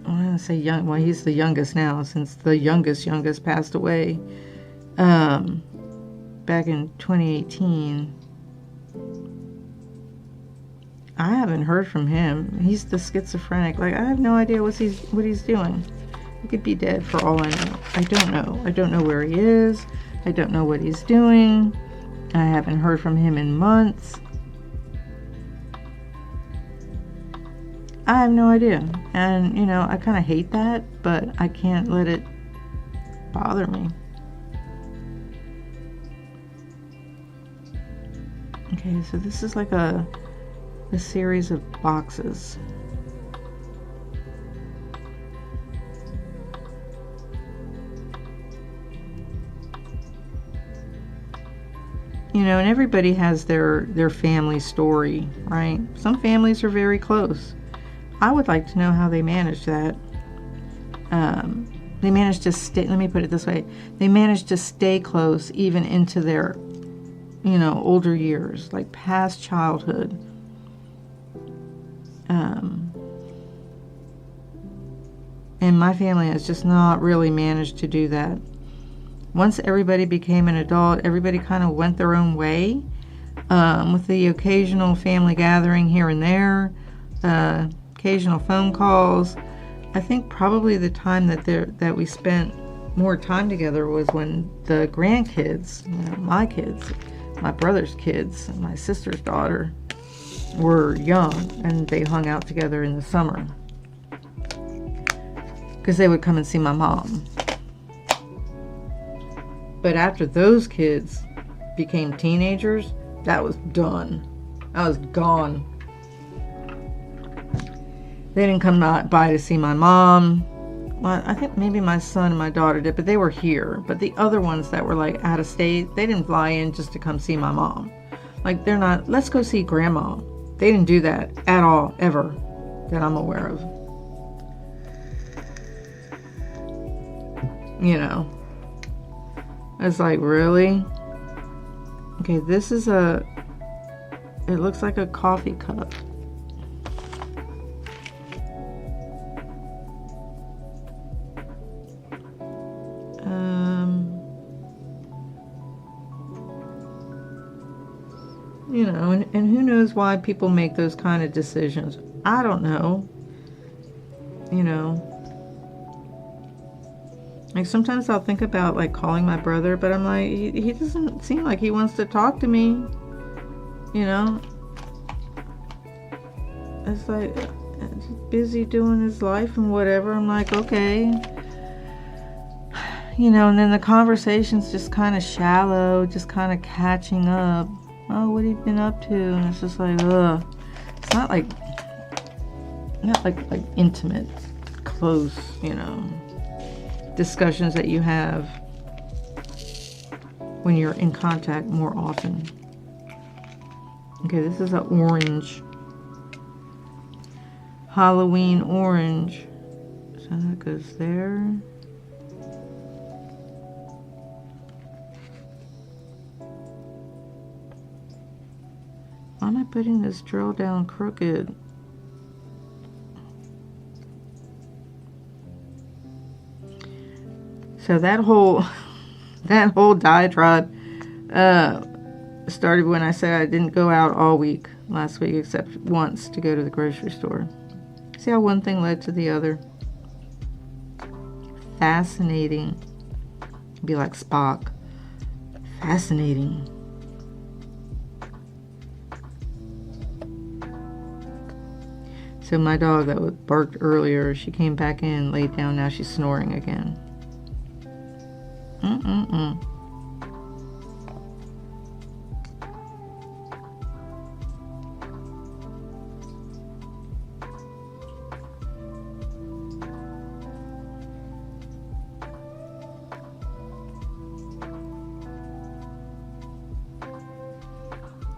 want to say young, well, he's the youngest now since the youngest passed away back in 2018. I haven't heard from him. He's the schizophrenic. Like, I have no idea what he's doing. He could be dead for all I know. I don't know. I don't know where he is. I don't know what he's doing. I haven't heard from him in months. I have no idea. And, you know, I kind of hate that, but I can't let it bother me. Okay, so this is like a series of boxes. You know, and everybody has their family story, right? Some families are very close. I would like to know how they managed that. They managed to stay, let me put it this way, they managed to stay close even into their, you know, older years, like past childhood. And my family has just not really managed to do that. Once everybody became an adult, everybody kind of went their own way, with the occasional family gathering here and there, occasional phone calls. I think probably the time that we spent more time together was when the grandkids, you know, my kids, my brother's kids, and my sister's daughter were young, and they hung out together in the summer because they would come and see my mom. But after those kids became teenagers, that was done. I was gone. They didn't come by to see my mom. Well, I think maybe my son and my daughter did, but they were here. But the other ones that were like out of state, they didn't fly in just to come see my mom. Like, they're not, let's go see grandma. They didn't do that at all, ever, that I'm aware of. You know. It's like, really? Okay, this is it looks like a coffee cup. You know, and who knows why people make those kind of decisions. I don't know. You know. Like, sometimes I'll think about, like, calling my brother, but I'm like, he doesn't seem like he wants to talk to me. You know? It's like, he's busy doing his life and whatever. I'm like, okay. You know, and then the conversation's just kind of shallow, just kind of catching up. Oh, what have you been up to? And it's just like, ugh. It's not like intimate, close, you know, discussions that you have when you're in contact more often. Okay, this is an orange. Halloween orange. So that goes there. Why am I putting this drill down crooked? So that whole diatribe started when I said I didn't go out all week last week except once to go to the grocery store. See how one thing led to the other? Fascinating. Be like Spock. Fascinating. So my dog that barked earlier, she came back in, laid down, now she's snoring again.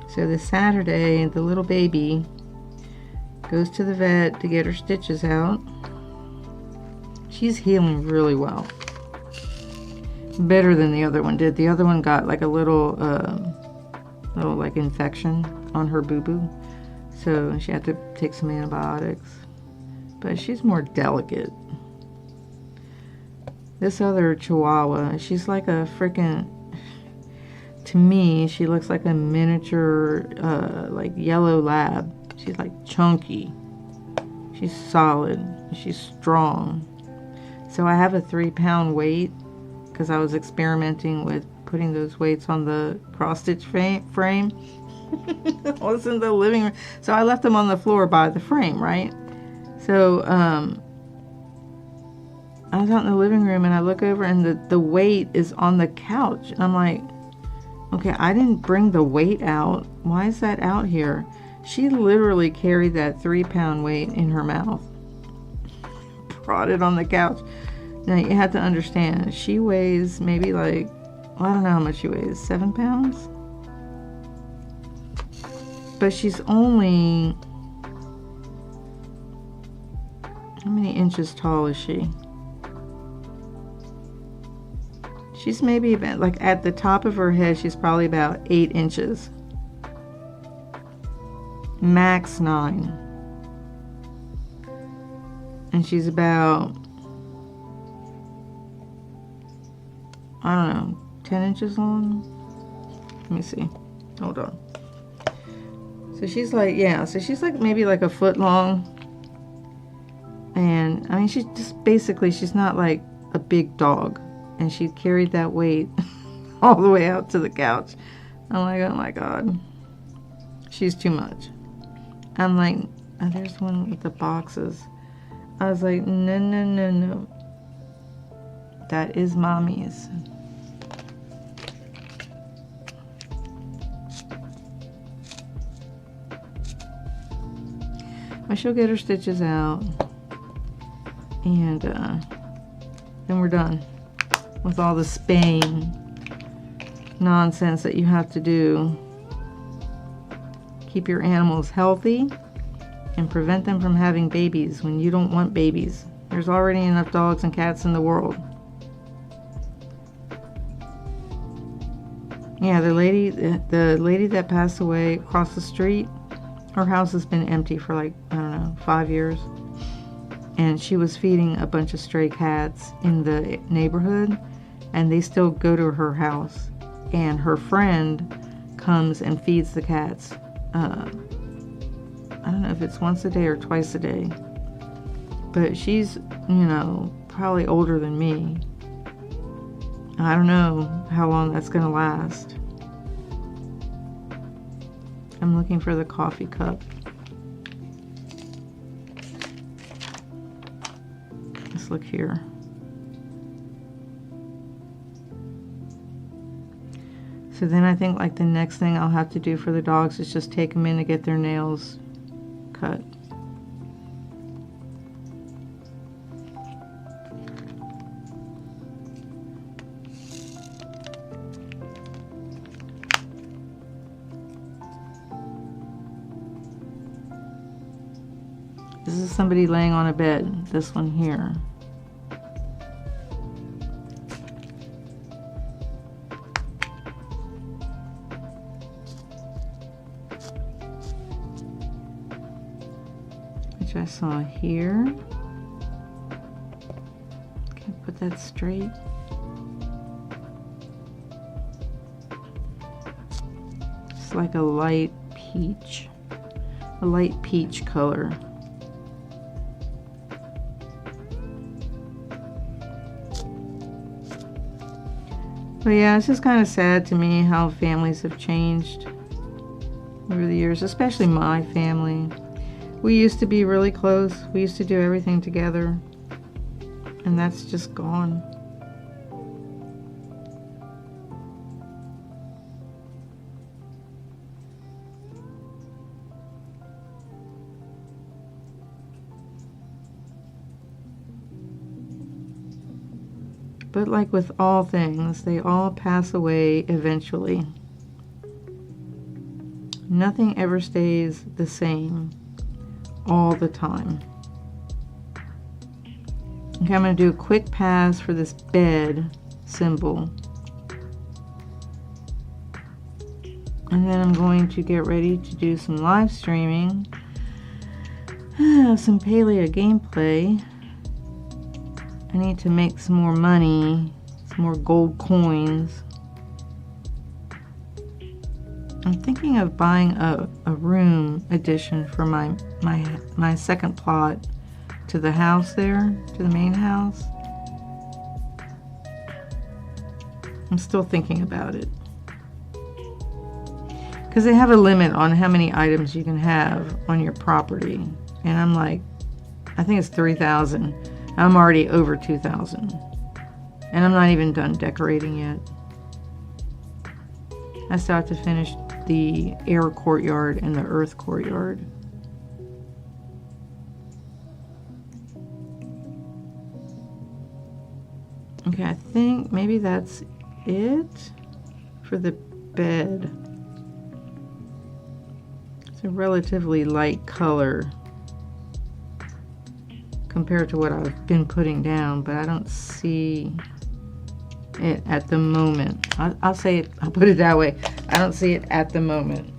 So this Saturday, the little baby goes to the vet to get her stitches out. She's healing really well. Better than the other one did. The other one got like a little like infection on her boo-boo. So she had to take some antibiotics. But she's more delicate. This other Chihuahua, she's like a freaking, to me, she looks like a miniature like yellow lab. She's like chunky. She's solid. She's strong. So I have a 3-pound weight because I was experimenting with putting those weights on the cross-stitch frame. I was in the living room. So I left them on the floor by the frame, right? So I was out in the living room and I look over and the weight is on the couch. And I'm like, Okay, I didn't bring the weight out. Why is that out here? She literally carried that 3-pound weight in her mouth. Brought it on the couch. Now you have to understand, she weighs maybe like, well, I don't know how much she weighs, 7 pounds? But she's only, how many inches tall is she? She's maybe about, like at the top of her head, she's probably about 8 inches. Max 9. And she's about, I don't know, 10 inches long? Let me see. Hold on. So she's like, yeah, so she's like maybe like a foot long. And I mean, she's just basically, she's not like a big dog. And she carried that weight all the way out to the couch. I'm like, oh my God. She's too much. I'm like, oh, there's one with the boxes. I was like, no, no, no, no. That is mommy's. But she'll get her stitches out. And then we're done with all the spaying nonsense that you have to do. Keep your animals healthy and prevent them from having babies when you don't want babies. There's already enough dogs and cats in the world. Yeah, the lady that passed away across the street, her house has been empty for like, I don't know, 5 years. And she was feeding a bunch of stray cats in the neighborhood, and they still go to her house. And her friend comes and feeds the cats. I don't know if it's once a day or twice a day. But she's, you know, probably older than me. I don't know how long that's gonna last. I'm looking for the coffee cup. Let's look here. So then I think like the next thing I'll have to do for the dogs is just take them in to get their nails cut. This is somebody laying on a bed, this one here. Which I saw here. Can I put that straight? It's like a light peach color. But yeah, it's just kind of sad to me how families have changed over the years, especially my family. We used to be really close. We used to do everything together, and that's just gone. But like with all things, they all pass away eventually. Nothing ever stays the same all the time. Okay, I'm going to do a quick pass for this bed symbol. And then I'm going to get ready to do some live streaming. Some Palea gameplay. I need to make some more money, some more gold coins. I'm thinking of buying a room addition for my second plot to the house there, to the main house. I'm still thinking about it. Because they have a limit on how many items you can have on your property. And I'm like, I think it's 3,000. I'm already over 2,000. And I'm not even done decorating yet. I still have to finish the air courtyard and the earth courtyard. Okay, I think maybe that's it for the bed. It's a relatively light color compared to what I've been putting down, but I don't see it at the moment. I'll say it, I'll put it that way. I don't see it at the moment.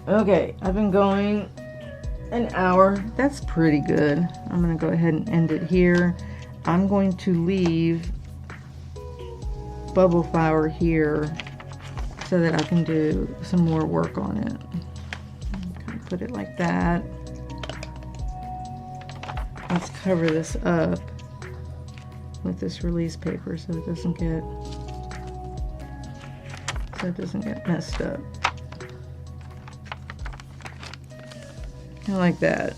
Okay, I've been going an hour. That's pretty good. I'm gonna go ahead and end it here. I'm going to leave bubble flower here so that I can do some more work on it. Okay, put it like that. Let's cover this up with this release paper so it doesn't get messed up. Like that.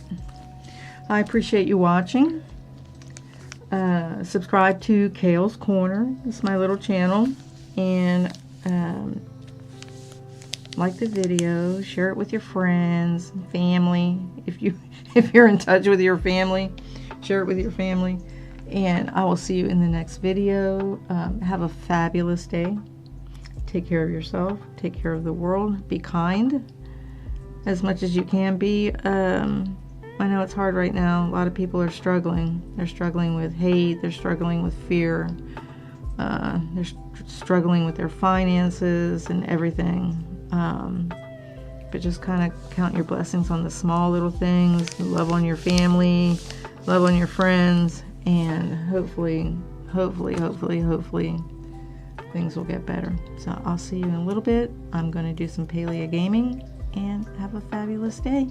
I appreciate you watching. Subscribe to Kale's Corner. It's my little channel, and like the video, share it with your friends, family. If you're in touch with your family, share it with your family. And I will see you in the next video. Have a fabulous day. Take care of yourself. Take care of the world. Be kind as much as you can be. I know it's hard right now. A lot of people are struggling. They're struggling with hate. They're struggling with fear. They're struggling with their finances and everything. But just kind of count your blessings on the small little things. Love on your family. Love on your friends. And hopefully things will get better. So I'll see you in a little bit. I'm going to do some paleo gaming, and have a fabulous day.